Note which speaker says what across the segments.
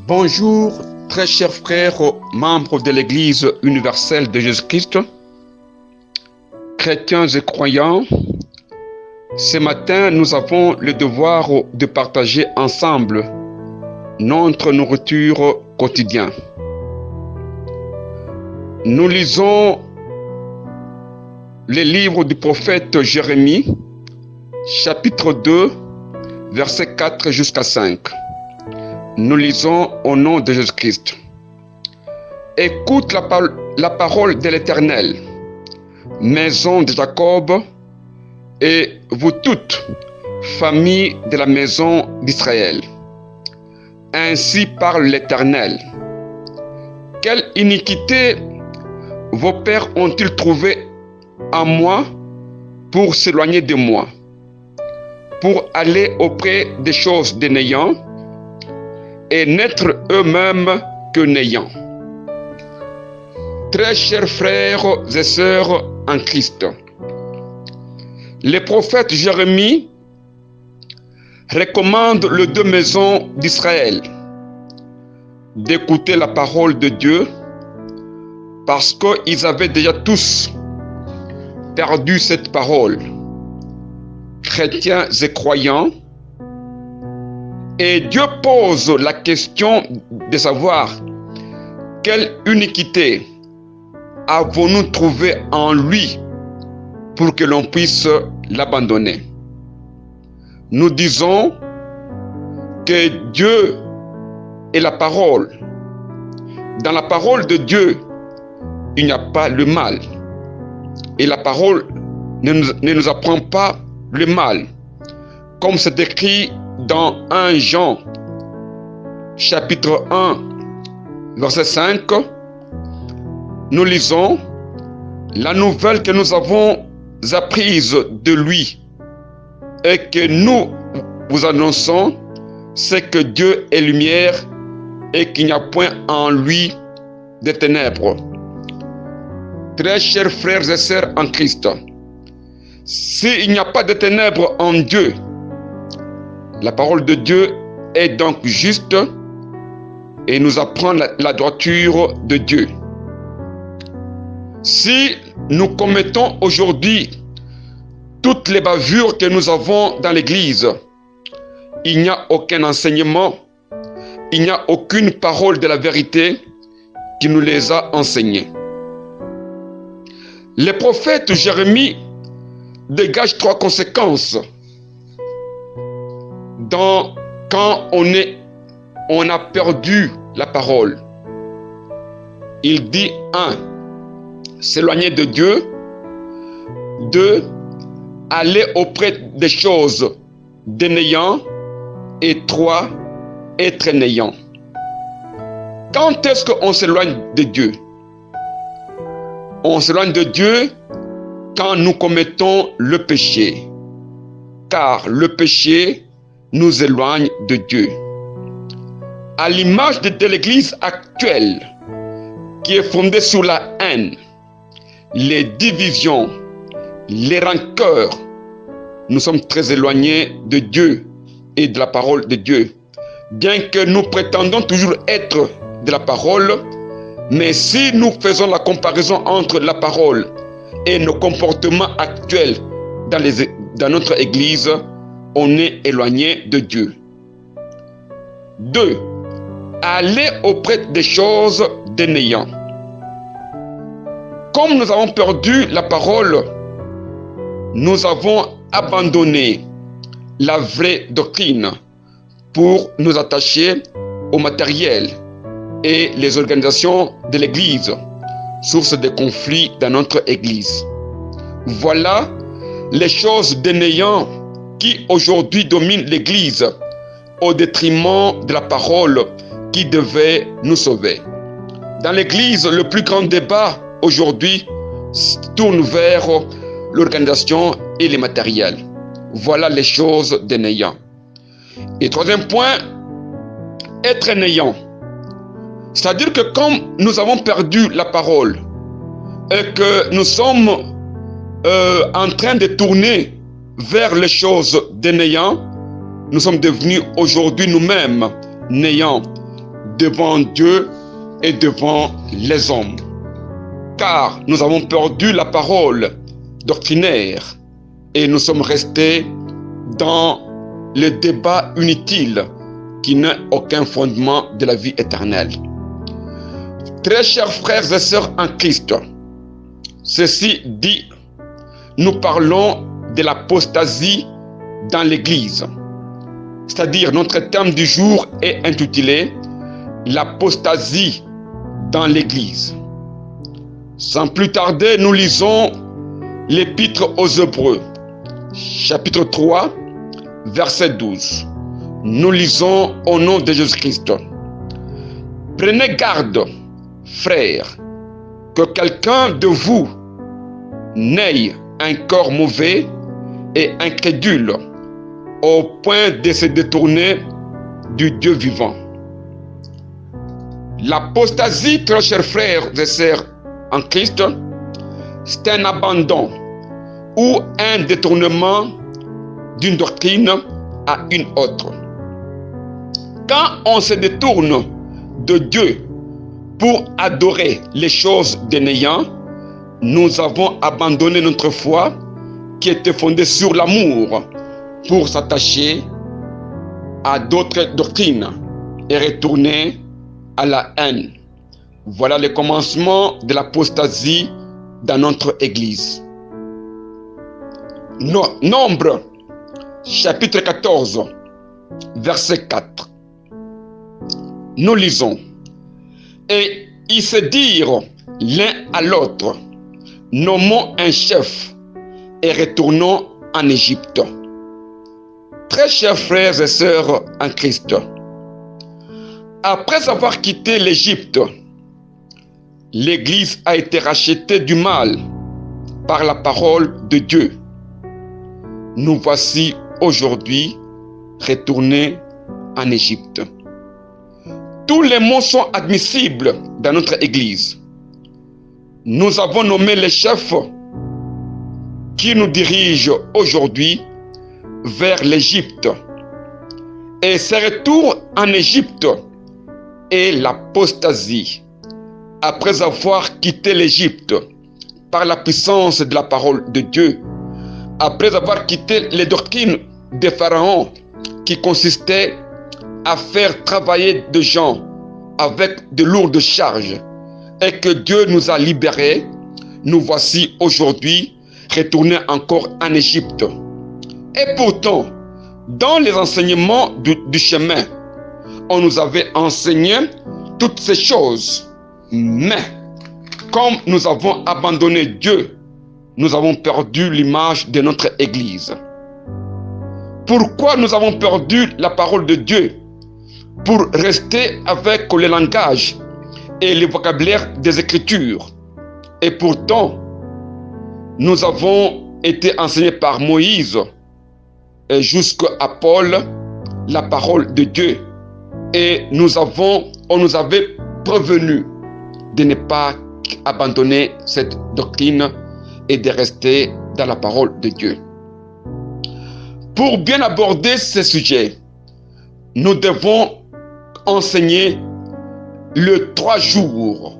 Speaker 1: Bonjour, très chers frères, membres de l'Église universelle de Jésus-Christ, chrétiens et croyants. Ce matin, nous avons le devoir de partager ensemble notre nourriture quotidienne. Nous lisons le livre du prophète Jérémie, chapitre 2, versets 4 jusqu'à 5. Nous lisons au nom de Jésus-Christ. Écoute la parole de l'Éternel, maison de Jacob, et vous toutes, famille de la maison d'Israël. Ainsi parle l'Éternel. Quelle iniquité vos pères ont-ils trouvé en moi pour s'éloigner de moi, pour aller auprès des choses des néants et n'être eux-mêmes que néants. Très chers frères et sœurs en Christ, le prophète Jérémie recommande les deux maisons d'Israël d'écouter la parole de Dieu parce qu'ils avaient déjà tous perdu cette parole, chrétiens et croyants. Et Dieu pose la question de savoir quelle iniquité avons-nous trouvé en lui pour que l'on puisse l'abandonner. Nous disons que Dieu est la parole. Dans la parole de Dieu, il n'y a pas le mal. Et la parole ne nous apprend pas le mal. Comme c'est écrit dans 1 Jean, chapitre 1, verset 5, nous lisons la nouvelle que nous avons apprise de lui et que nous vous annonçons, c'est que Dieu est lumière et qu'il n'y a point en lui de ténèbres. Très chers frères et sœurs en Christ, s'il n'y a pas de ténèbres en Dieu, la parole de Dieu est donc juste et nous apprend la droiture de Dieu. Si nous commettons aujourd'hui toutes les bavures que nous avons dans l'Église, il n'y a aucun enseignement, il n'y a aucune parole de la vérité qui nous les a enseignées. Le prophète Jérémie dégage 3 conséquences quand on a perdu la parole. Il dit 1. S'éloigner de Dieu. 2. Aller auprès des choses des néants. Et 3. Être néant. Quand est-ce qu'on s'éloigne de Dieu? On s'éloigne de Dieu quand nous commettons le péché. Car le péché nous éloigne de Dieu. À l'image de l'Église actuelle, qui est fondée sur la haine, les divisions, les rancœurs, nous sommes très éloignés de Dieu et de la parole de Dieu. Bien que nous prétendons toujours être de la parole, mais si nous faisons la comparaison entre la parole et nos comportements actuels dans notre Église, on est éloigné de Dieu. 2. Aller auprès des choses des néants. Comme nous avons perdu la parole, nous avons abandonné la vraie doctrine pour nous attacher au matériel et les organisations de l'Église, source de conflits dans notre Église. Voilà les choses des néants qui aujourd'hui domine l'Église au détriment de la parole qui devait nous sauver. Dans l'Église, le plus grand débat aujourd'hui tourne vers l'organisation et les matériels. Voilà les choses des néants. Et 3e point, être néant. C'est-à-dire que comme nous avons perdu la parole et que nous sommes en train de tourner vers les choses des néants, nous sommes devenus aujourd'hui nous-mêmes néants devant Dieu et devant les hommes. Car nous avons perdu la parole doctrinaire et nous sommes restés dans le débat inutile qui n'a aucun fondement de la vie éternelle. Très chers frères et sœurs en Christ, ceci dit, nous parlons de l'apostasie dans l'Église. C'est-à-dire, notre thème du jour est intitulé « L'apostasie dans l'Église ». Sans plus tarder, nous lisons l'Épître aux Hébreux, chapitre 3, verset 12. Nous lisons au nom de Jésus-Christ. « Prenez garde, frères, que quelqu'un de vous n'ait un corps mauvais et incrédule au point de se détourner du Dieu vivant. » L'apostasie, très chers frères et sœurs en Christ, c'est un abandon ou un détournement d'une doctrine à une autre. Quand on se détourne de Dieu pour adorer les choses des néants, nous avons abandonné notre foi qui était fondée sur l'amour pour s'attacher à d'autres doctrines et retourner à la haine. Voilà le commencement de l'apostasie dans notre Église. Nombre, chapitre 14, verset 4. Nous lisons. Et ils se dirent l'un à l'autre, nommons un chef et retournons en Égypte. Très chers frères et sœurs en Christ, après avoir quitté l'Égypte, l'Église a été rachetée du mal par la parole de Dieu. Nous voici aujourd'hui retournés en Égypte. Tous les mots sont admissibles dans notre Église. Nous avons nommé les chefs qui nous dirigent aujourd'hui vers l'Égypte. Et ce retour en Égypte est l'apostasie. Après avoir quitté l'Égypte par la puissance de la parole de Dieu, après avoir quitté les doctrines des pharaons qui consistaient à faire travailler des gens avec de lourdes charges et que Dieu nous a libérés, nous voici aujourd'hui retournés encore en Égypte. Et pourtant, dans les enseignements du chemin, on nous avait enseigné toutes ces choses. Mais, comme nous avons abandonné Dieu, nous avons perdu l'image de notre Église. Pourquoi nous avons perdu la parole de Dieu? Pour rester avec le langage et le vocabulaire des Écritures. Et pourtant, nous avons été enseignés par Moïse et jusqu'à Paul la parole de Dieu. Et on nous avait prévenu de ne pas abandonner cette doctrine et de rester dans la parole de Dieu. Pour bien aborder ce sujet, nous devons enseigner les 3 jours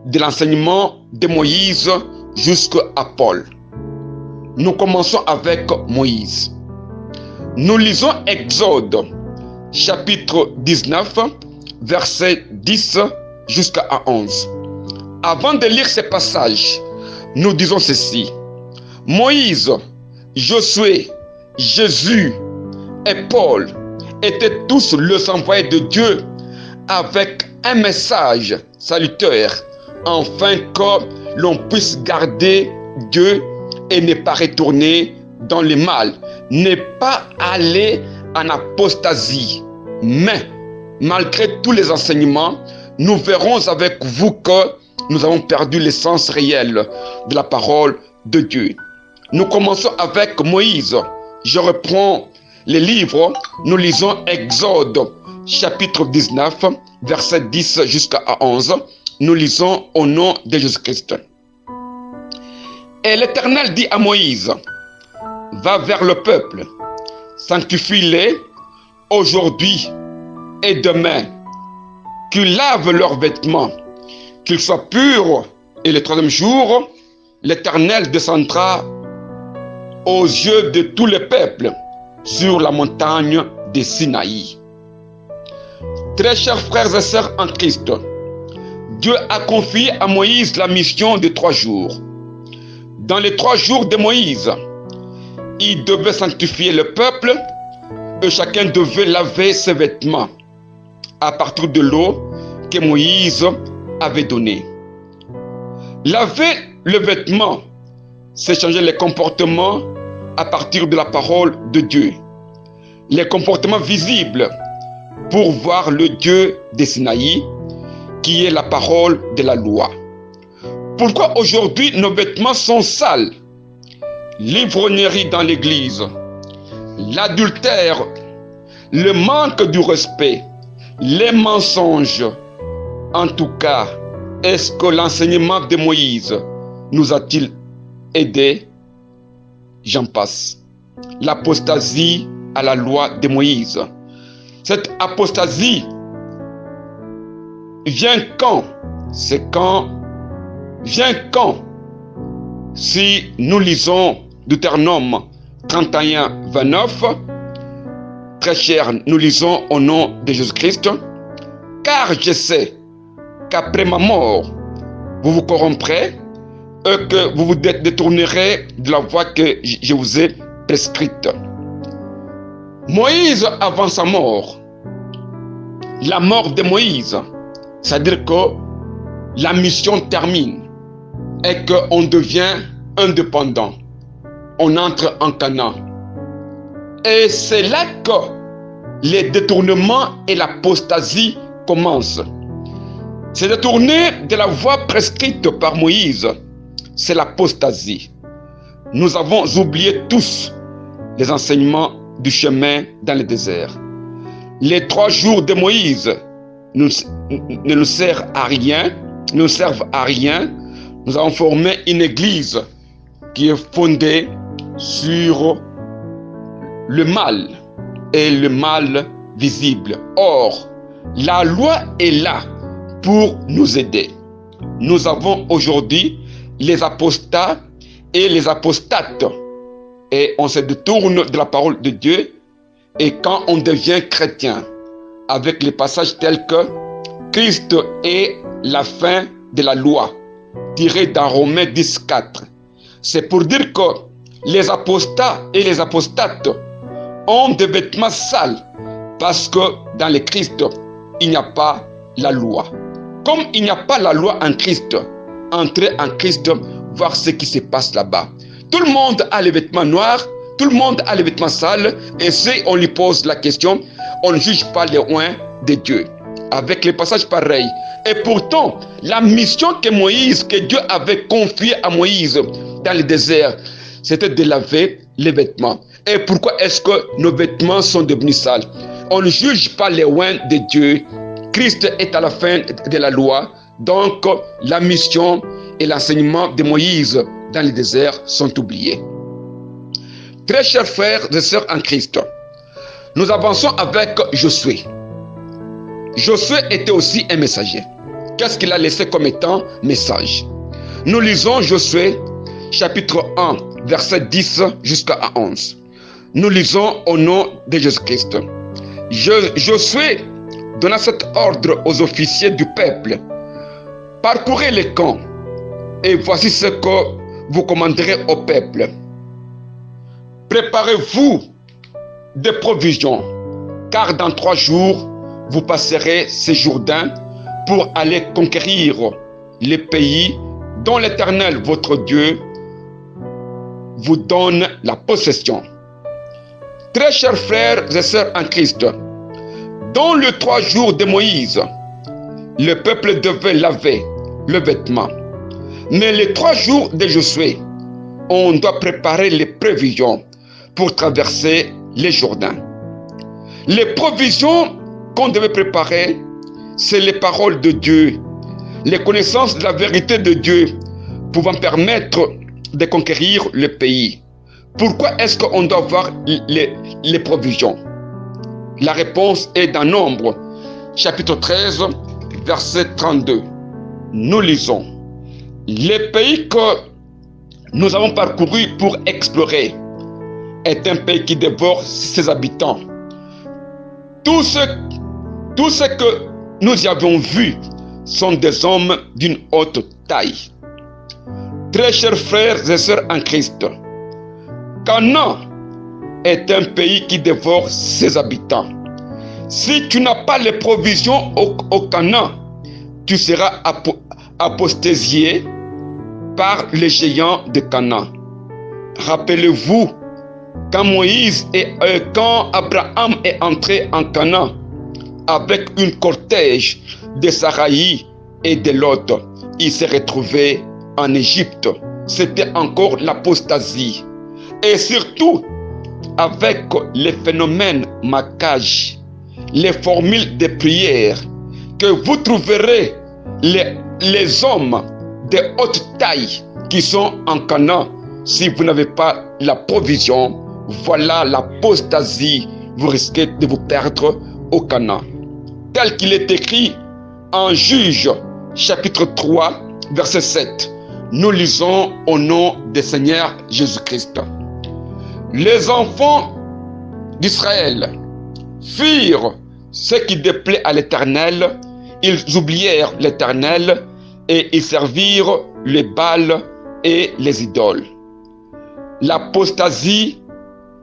Speaker 1: de l'enseignement de Moïse jusqu'à Paul. Nous commençons avec Moïse. Nous lisons Exode, chapitre 19, verset 10 jusqu'à 11. Avant de lire ce passage, nous disons ceci. Moïse, Josué, Jésus et Paul étaient tous les envoyés de Dieu avec un message salutaire, afin que l'on puisse garder Dieu et ne pas retourner dans le mal, ne pas aller en apostasie. Mais, malgré tous les enseignements, nous verrons avec vous que nous avons perdu l'essence réelle de la parole de Dieu. Nous commençons avec Moïse. Je reprends les livres. Nous lisons Exode, chapitre 19, verset 10 jusqu'à 11. Nous lisons au nom de Jésus-Christ. Et l'Éternel dit à Moïse, va vers le peuple, sanctifie-les aujourd'hui et demain, qu'ils lavent leurs vêtements, qu'ils soient purs, et le troisième jour, l'Éternel descendra aux yeux de tous les peuples sur la montagne de Sinaï. Très chers frères et sœurs en Christ, Dieu a confié à Moïse la mission de 3 jours. Dans les 3 jours de Moïse, il devait sanctifier le peuple et chacun devait laver ses vêtements à partir de l'eau que Moïse avait donnée. Laver le vêtement, c'est changer les comportements à partir de la parole de Dieu. Les comportements visibles pour voir le Dieu de Sinaï, qui est la parole de la loi. Pourquoi aujourd'hui nos vêtements sont sales? L'ivrognerie dans l'église, l'adultère, le manque du respect, les mensonges. En tout cas, est-ce que l'enseignement de Moïse nous a-t-il aidés? J'en passe. L'apostasie à la loi de Moïse. Cette apostasie vient quand? Vient quand? Si nous lisons Deutéronome 31, 29, très cher, nous lisons au nom de Jésus-Christ, car je sais qu'après ma mort, vous vous corromprez et que vous vous détournerez de la voie que je vous ai prescrite. Moïse, avant sa mort, la mort de Moïse, c'est-à-dire que la mission termine et qu'on devient indépendant. On entre en Canaan. Et c'est là que les détournements et l'apostasie commencent. Se détourner de la voie prescrite par Moïse, c'est l'apostasie. Nous avons oublié tous les enseignements du chemin dans le désert. Les 3 jours de Moïse ne nous servent à rien. Nous avons formé une église qui est fondée sur le mal et le mal visible. Or, la loi est là pour nous aider. Nous avons aujourd'hui les apostats et les apostates. Et on se détourne de la parole de Dieu. Et quand on devient chrétien, avec les passages tels que Christ est la fin de la loi, tiré dans Romains 10, 4. C'est pour dire que les apostats et les apostates ont des vêtements sales parce que dans le Christ, il n'y a pas la loi. Comme il n'y a pas la loi en Christ, entrez en Christ, voir ce qui se passe là-bas. Tout le monde a les vêtements noirs, tout le monde a les vêtements sales, et si on lui pose la question, on ne juge pas les oints de Dieu. Avec les passages pareils. Et pourtant, la mission que Dieu avait confiée à Moïse dans le désert, c'était de laver les vêtements. Et pourquoi est-ce que nos vêtements sont devenus sales? On ne juge pas les oints de Dieu. Christ est à la fin de la loi. Donc, la mission et l'enseignement de Moïse dans le désert sont oubliés. Très chers frères et sœurs en Christ, nous avançons avec Josué. Josué était aussi un messager. Qu'est-ce qu'il a laissé comme étant message? Nous lisons Josué chapitre 1, verset 10 jusqu'à 11. Nous lisons au nom de Jésus-Christ. Josué donna cet ordre aux officiers du peuple. Parcourez les camps, et voici ce que vous commanderez au peuple. Préparez-vous des provisions, car dans 3 jours, vous passerez ce Jourdain pour aller conquérir les pays dont l'Éternel, votre Dieu, vous donne la possession. Très chers frères et sœurs en Christ, dans les 3 jours de Moïse, le peuple devait laver le vêtement. Mais les 3 jours de Josué, on doit préparer les provisions pour traverser les Jourdains. Les provisions qu'on devait préparer, c'est les paroles de Dieu, les connaissances de la vérité de Dieu pouvant permettre de conquérir le pays. Pourquoi est-ce qu'on doit avoir les provisions? La réponse est dans Nombre, chapitre 13, verset 32, nous lisons: le pays que nous avons parcouru pour explorer est un pays qui dévore ses habitants. Tout ce que nous y avons vu sont des hommes d'une haute taille. Très chers frères et sœurs en Christ, Canaan est un pays qui dévore ses habitants. Si tu n'as pas les provisions au Canaan, tu seras apostasie par les géants de Canaan. Rappelez-vous, quand Abraham est entré en Canaan avec une cortège de Saraï et de Lot, il s'est retrouvé en Égypte. C'était encore l'apostasie. Et surtout, avec les phénomènes maccages, les formules de prière, que vous trouverez les hommes de haute taille qui sont en Canaan, si vous n'avez pas la provision, voilà l'apostasie, vous risquez de vous perdre au Canaan. Tel qu'il est écrit en Juge, chapitre 3, verset 7. Nous lisons au nom du Seigneur Jésus-Christ. Les enfants d'Israël firent ce qui déplaît à l'Éternel, ils oublièrent l'Éternel et ils servirent les Baals et les idoles. L'apostasie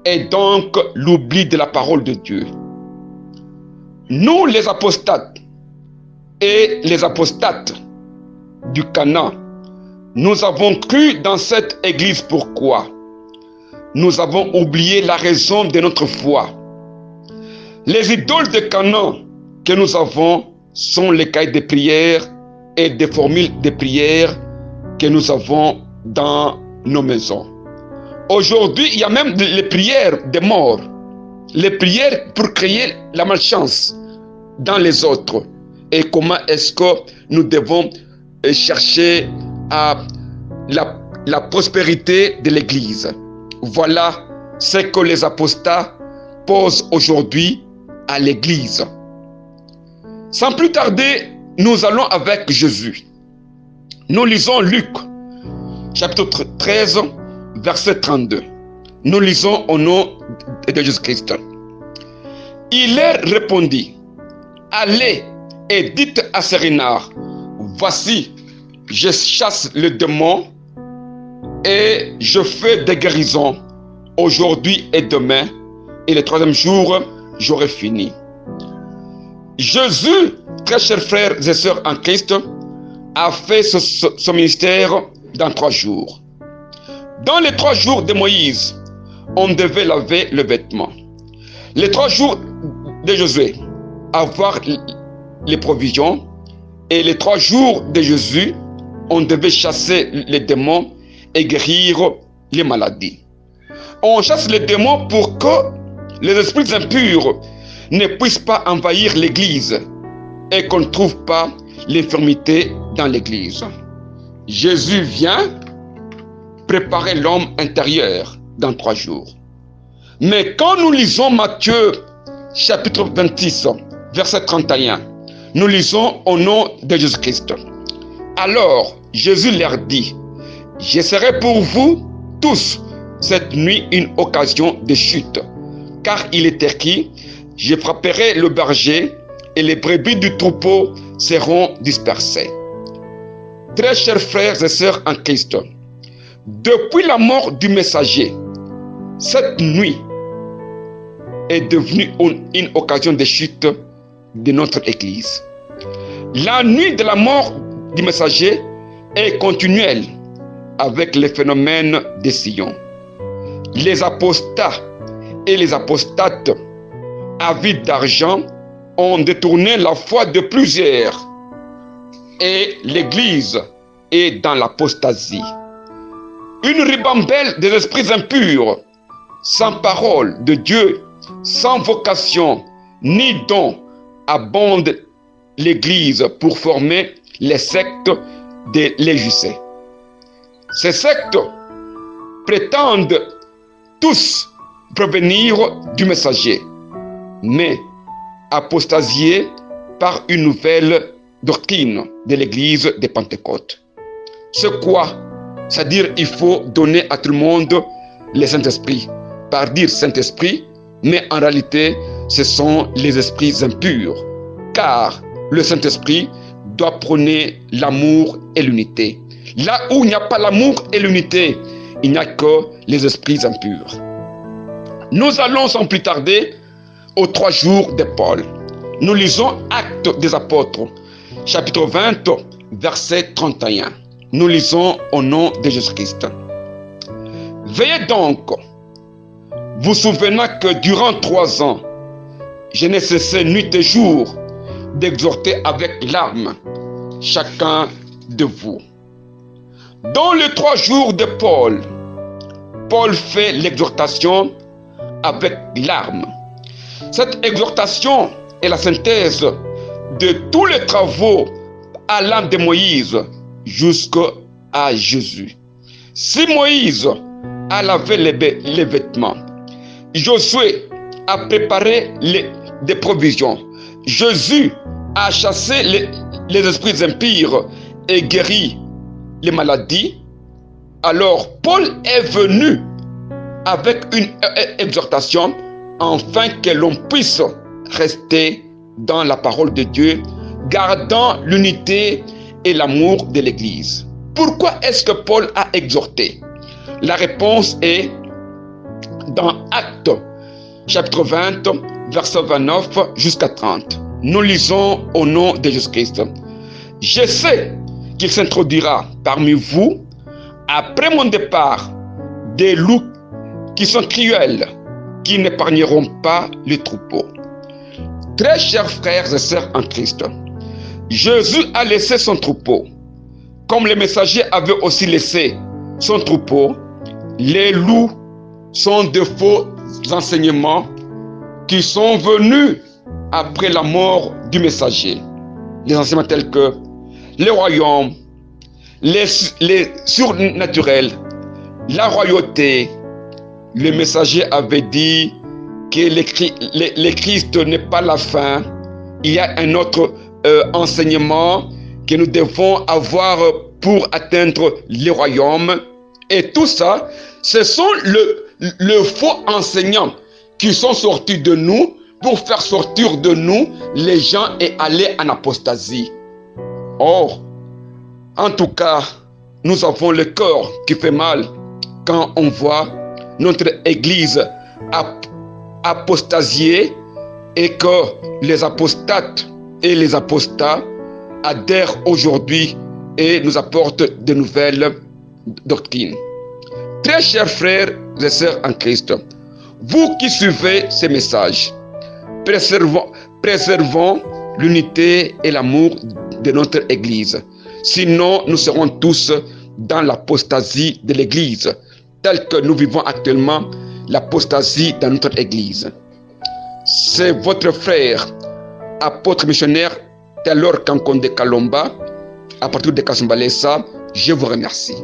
Speaker 1: est donc l'oubli de la parole de Dieu. Nous, les apostates et les apostates du Canaan, nous avons cru dans cette église. Pourquoi? Nous avons oublié la raison de notre foi. Les idoles de Canaan que nous avons sont les cahiers de prière et des formules de prière que nous avons dans nos maisons. Aujourd'hui, il y a même les prières des morts, les prières pour créer la malchance dans les autres. Et comment est-ce que nous devons chercher à la prospérité de l'Église? Voilà ce que les apostats posent aujourd'hui à l'Église. Sans plus tarder, nous allons avec Jésus. Nous lisons Luc, chapitre 13, verset 32. Nous lisons au nom de Jésus-Christ. Il leur répondit: allez et dites à ces renards, voici, je chasse le démon et je fais des guérisons aujourd'hui et demain, et le troisième jour, j'aurai fini. Jésus, très chers frères et sœurs en Christ, a fait son ministère dans 3 jours. Dans les 3 jours de Moïse, on devait laver le vêtement. Les 3 jours de Josué, avoir les provisions. Et les 3 jours de Jésus, on devait chasser les démons et guérir les maladies. On chasse les démons pour que les esprits impurs ne puissent pas envahir l'église et qu'on ne trouve pas l'infirmité dans l'église. Jésus vient préparer l'homme intérieur dans 3 jours. Mais quand nous lisons Matthieu chapitre 26, verset 31, nous lisons au nom de Jésus-Christ. Alors Jésus leur dit: je serai pour vous tous cette nuit une occasion de chute, car il est écrit: je frapperai le berger et les brebis du troupeau seront dispersées. Très chers frères et sœurs en Christ, depuis la mort du messager, cette nuit est devenue une occasion de chute de notre Église. La nuit de la mort du messager est continuelle avec les phénomènes de Sion. Les apostats et les apostates avides d'argent ont détourné la foi de plusieurs et l'Église est dans l'apostasie. Une ribambelle des esprits impurs, sans parole de Dieu, sans vocation ni don, abonde l'Église pour former les sectes de l'Égypte. Ces sectes prétendent tous provenir du messager, mais apostasiés par une nouvelle doctrine de l'église de Pentecôte. C'est quoi? C'est-à-dire il faut donner à tout le monde le Saint-Esprit. Par dire Saint-Esprit, mais en réalité, ce sont les esprits impurs. Car le Saint-Esprit doit prôner l'amour et l'unité. Là où il n'y a pas l'amour et l'unité, il n'y a que les esprits impurs. Nous allons sans plus tarder aux 3 jours de Paul. Nous lisons Actes des Apôtres, chapitre 20, verset 31. Nous lisons au nom de Jésus-Christ. Veillez donc, vous souvenant que durant 3 ans, je n'ai cessé nuit et jour d'exhorter avec larmes chacun de vous. Dans les 3 jours de Paul, Paul fait l'exhortation avec larmes. Cette exhortation est la synthèse de tous les travaux à l'âme de Moïse jusqu'à Jésus. Si Moïse a lavé les vêtements, Josué a préparé des provisions, Jésus a chassé les esprits impurs et guéri les maladies, alors Paul est venu avec une exhortation afin que l'on puisse rester dans la parole de Dieu, gardant l'unité et l'amour de l'Église. Pourquoi est-ce que Paul a exhorté? La réponse est dans Actes, chapitre 20, verset 29 jusqu'à 30. Nous lisons au nom de Jésus-Christ. Je sais qu'il s'introduira parmi vous, après mon départ, des loups qui sont cruels, qui n'épargneront pas les troupeaux. Très chers frères et sœurs en Christ, Jésus a laissé son troupeau. Comme le messager avait aussi laissé son troupeau, les loups sont de faux enseignements qui sont venus après la mort du messager. Des enseignements tels que les royaumes, les surnaturels, la royauté. Le messager avait dit que le Christ n'est pas la fin. Il y a un autre enseignement que nous devons avoir pour atteindre les royaumes. Et tout ça, ce sont le faux enseignants qui sont sortis de nous pour faire sortir de nous les gens et aller en apostasie. Or, en tout cas, nous avons le cœur qui fait mal quand on voit notre église apostasier et que les apostates et les apostats adhèrent aujourd'hui et nous apportent de nouvelles doctrines. Très chers frères et sœurs en Christ, vous qui suivez ces messages, préservons l'unité et l'amour de notre Église. Sinon, nous serons tous dans l'apostasie de l'Église, telle que nous vivons actuellement l'apostasie dans notre Église. C'est votre frère, apôtre missionnaire Taylor Kankonde Kalomba, à partir de Kasumbalesa. Je vous remercie.